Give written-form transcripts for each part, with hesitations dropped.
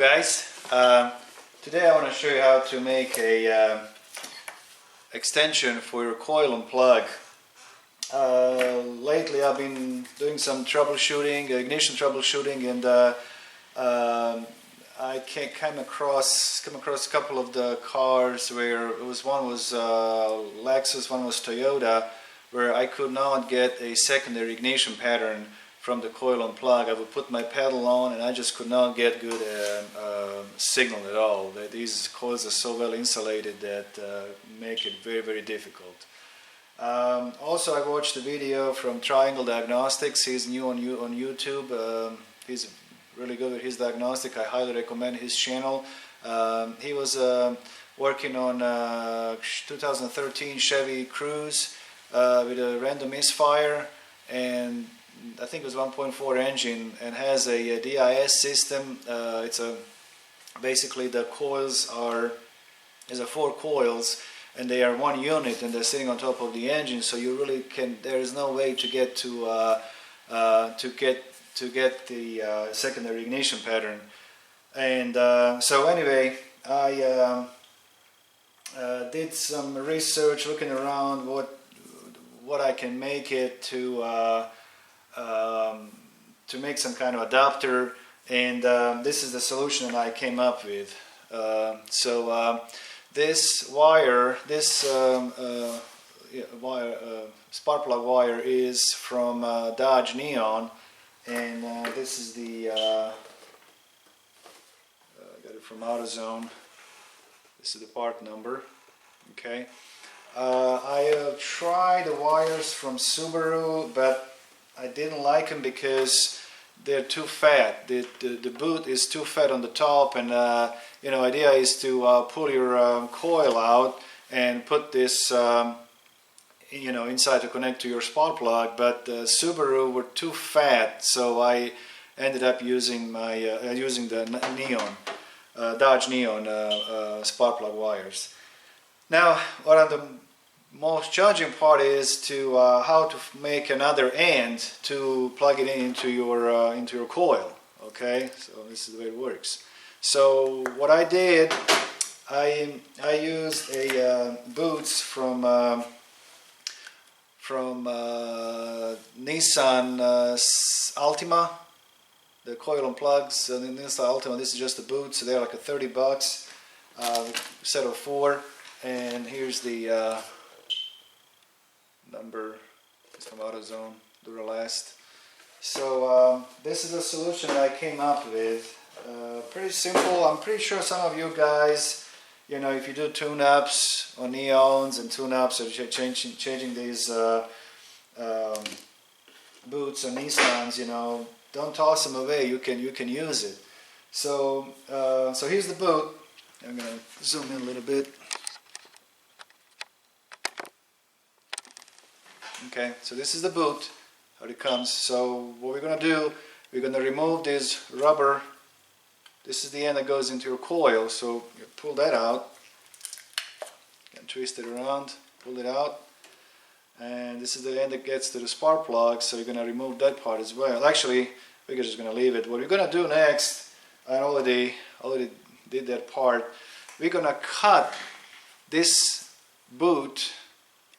guys, today I want to show you how to make a extension for your coil and plug. Lately I've been doing some troubleshooting, ignition troubleshooting, and I came across a couple of the cars where one was Lexus, one was Toyota, where I could not get a secondary ignition pattern from the coil and plug. I would put my pedal on and I just could not get good signal at all. These coils are so well insulated that make it very, very difficult. Also, I watched a video from Triangle Diagnostics. He's new on YouTube. He's really good with his diagnostic. I highly recommend his channel. He was working on 2013 Chevy Cruze with a random misfire, and I think it was 1.4 engine, and has a DIS system. Basically the coils is 4 coils, and they are one unit, and they're sitting on top of the engine. So you really there is no way to get the secondary ignition pattern. And so anyway, I did some research, looking around what I can make it to make some kind of adapter, and this is the solution that I came up with. This wire, spark plug wire, is from Dodge Neon, and this is the I got it from AutoZone. This is the part number. Okay, I tried the wires from Subaru, but I didn't like them because they're too fat. The boot is too fat on the top, and idea is to pull your coil out and put this inside to connect to your spark plug, but Subaru were too fat, so I ended up using the Neon, Dodge Neon spark plug wires. Now, the most challenging part is to how to make another end to plug it into your coil. Okay, so this is the way it works. So what I did, I used a boots from Nissan Altima, the coil and plugs. The Nissan Altima. This is just the boots. So they're like $30, set of 4, and here's the number. It's from AutoZone, Duralast. So this is a solution that I came up with. Pretty simple. I'm pretty sure some of you guys, if you do tune-ups on Neons and tune-ups, or changing these boots or Nissans, don't toss them away. You can use it. So here's the boot. I'm gonna zoom in a little bit. Okay, so this is the boot, how it comes. So what we're going to do, we're going to remove this rubber. This is the end that goes into your coil, so you pull that out and twist it around, pull it out, and this is the end that gets to the spark plug, so you're going to remove that part as well. Actually, we're just going to leave it. What we're going to do next, I already did that part, we're going to cut this boot.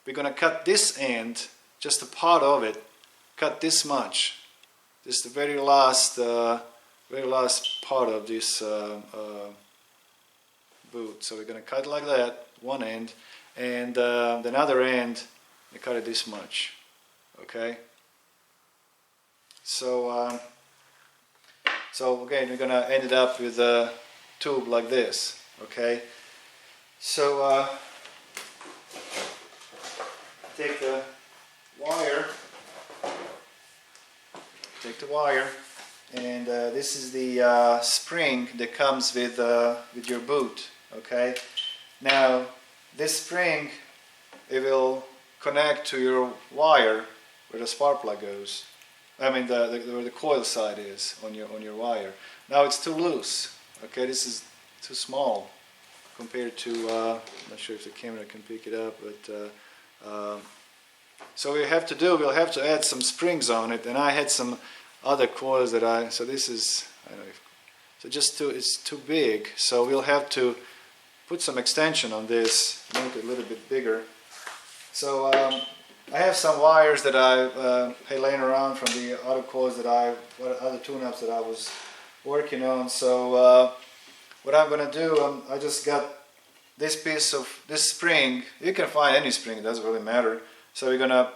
We're going to cut this end, just a part of it, cut this much. This is the very last part of this boot. So we're going to cut like that, one end, and the other end, we cut it this much. Okay. So again, we're going to end it up with a tube like this. Okay. So take the wire, and this is the spring that comes with your boot. Okay. Now this spring, it will connect to your wire where the spark plug goes. I mean where the coil side is on your wire. Now it's too loose. Okay, this is too small compared to. I'm not sure if the camera can pick it up, but. So we'll have to add some springs on it, and I had some other coils that so this is, I don't know if So it's too big, so we'll have to put some extension on this, make it a little bit bigger. So I have some wires that I had laying around from the other coils other tune-ups that I was working on. So what I'm gonna do, I just got this piece of this spring. You can find any spring, it doesn't really matter. So we're gonna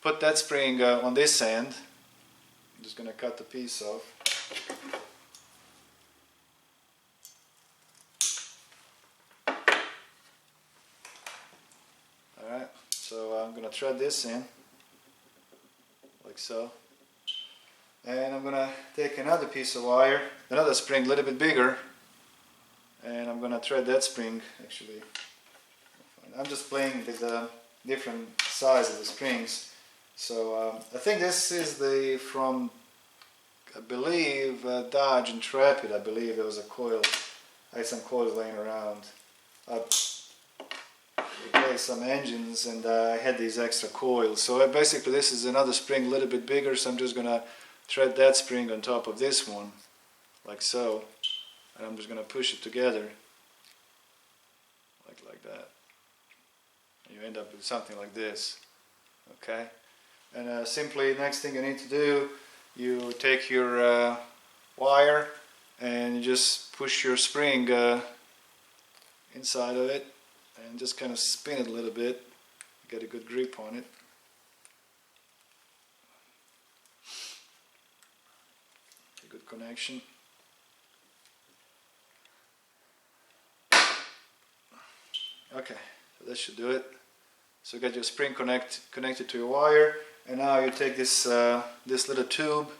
put that spring on this end. I'm just gonna cut the piece off. Alright, so I'm gonna thread this in like so. And I'm gonna take another piece of wire, another spring a little bit bigger, and I'm gonna thread that spring. Actually, I'm just playing with the different sizes of the springs. So I think this is from I believe Dodge Intrepid. I believe there was a coil. I had some coils laying around. I replaced some engines and I had these extra coils. So basically this is another spring a little bit bigger, so I'm just gonna thread that spring on top of this one like so, and I'm just gonna push it together like that, and you end up with something like this. Okay, and simply next thing you need to do, you take your wire and you just push your spring inside of it and just kind of spin it a little bit, get a good grip on it. A good connection. Okay, so that should do it. So you got your spring connected to your wire, and now you take this this little tube,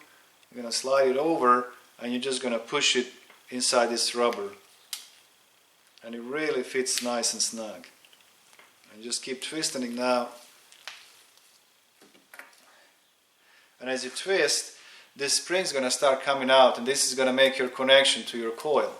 you're gonna slide it over, and you're just gonna push it inside this rubber, and it really fits nice and snug. And just keep twisting it now. And as you twist, this spring's gonna start coming out, and this is gonna make your connection to your coil.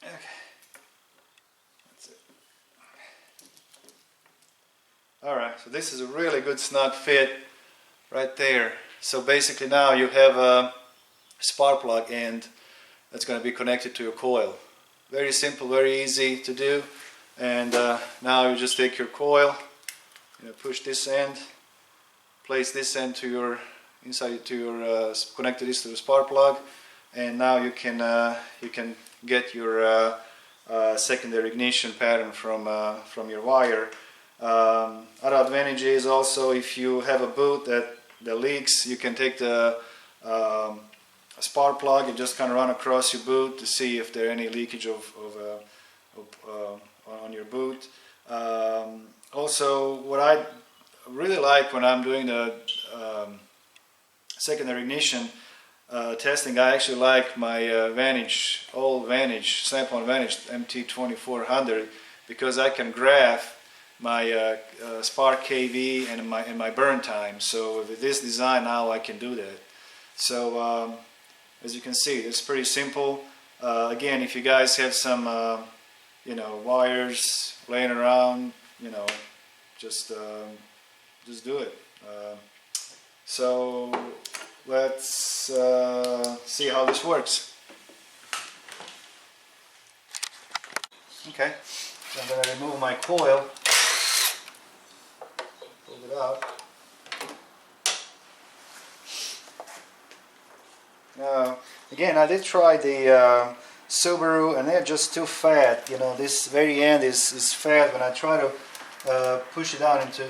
Okay, that's it. Alright, so this is a really good snug fit right there. So basically now you have a spark plug end that's going to be connected to your coil. Very simple, very easy to do. And now you just take your coil, push this end, place this end to your connect this to the spark plug, and now you can get your secondary ignition pattern from your wire. Other advantage is also, if you have a boot that leaks, you can take the spark plug and just kind of run across your boot to see if there are any leakage on your boot. Also, what I really like when I'm doing the secondary ignition testing, I actually like my old Vantage, Snap-on Vantage MT2400, because I can graph my spark KV and my burn time. So with this design now I can do that. So as you can see, it's pretty simple. Again, if you guys have some wires laying around, just do it. So let's see how this works. Okay, so I'm going to remove my coil, pull it out. Now, again, I did try the Subaru, and they're just too fat. This very end is fat. When I try to push it down into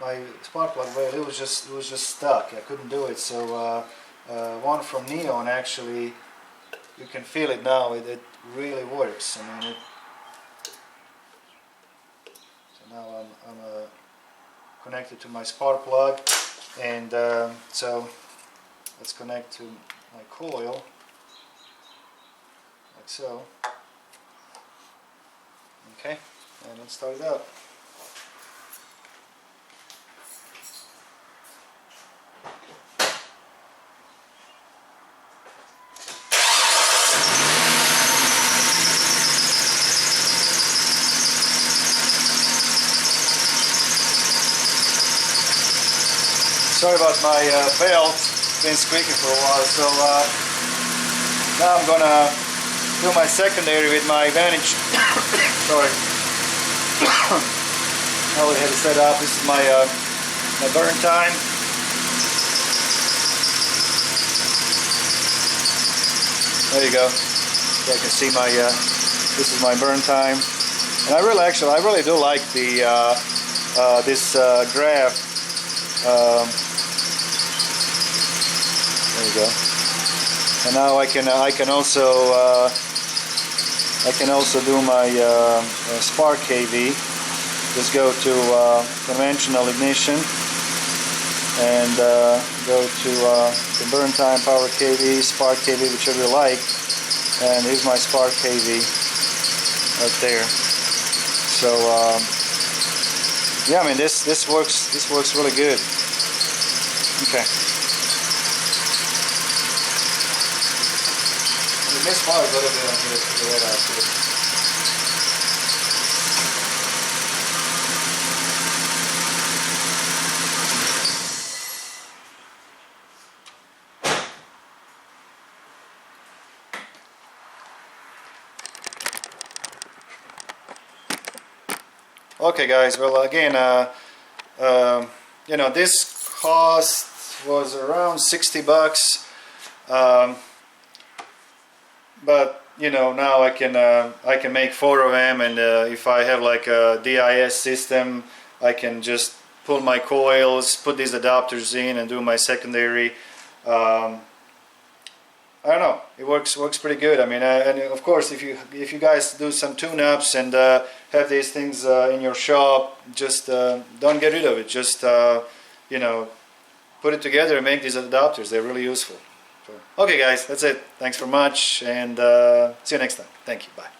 my spark plug rail, it was just stuck. I couldn't do it. So one from Neon, actually, you can feel it now. It really works. So now I'm connected to my spark plug, and so let's connect to my coil like so. Okay, and let's start it up. Sorry about my belt, it's been squeaking for a while. So now I'm gonna do my secondary with my Vantage. Sorry. Now we have it set up. This is my my burn time. There you go. You can see my this is my burn time, and I really do like the this draft. There you go. And now I can also do my spark KV. Just go to conventional ignition and go to the burn time, power KV, spark KV, whichever you like. And here's my spark KV right there. So yeah, I mean this works really good. Okay. The mist fire a little bit on here to the red out here. Okay guys, well again, you know, this cost was around 60 bucks, but you know, now I can make 4 of them, and if I have like a DIS system, I can just pull my coils, put these adapters in, and do my secondary. I don't know, it works pretty good. I mean, and of course, if you guys do some tune-ups and have these things in your shop, just don't get rid of it. Just you know, put it together and make these adapters. They're really useful. So, okay, guys, that's it. Thanks very much, and see you next time. Thank you. Bye.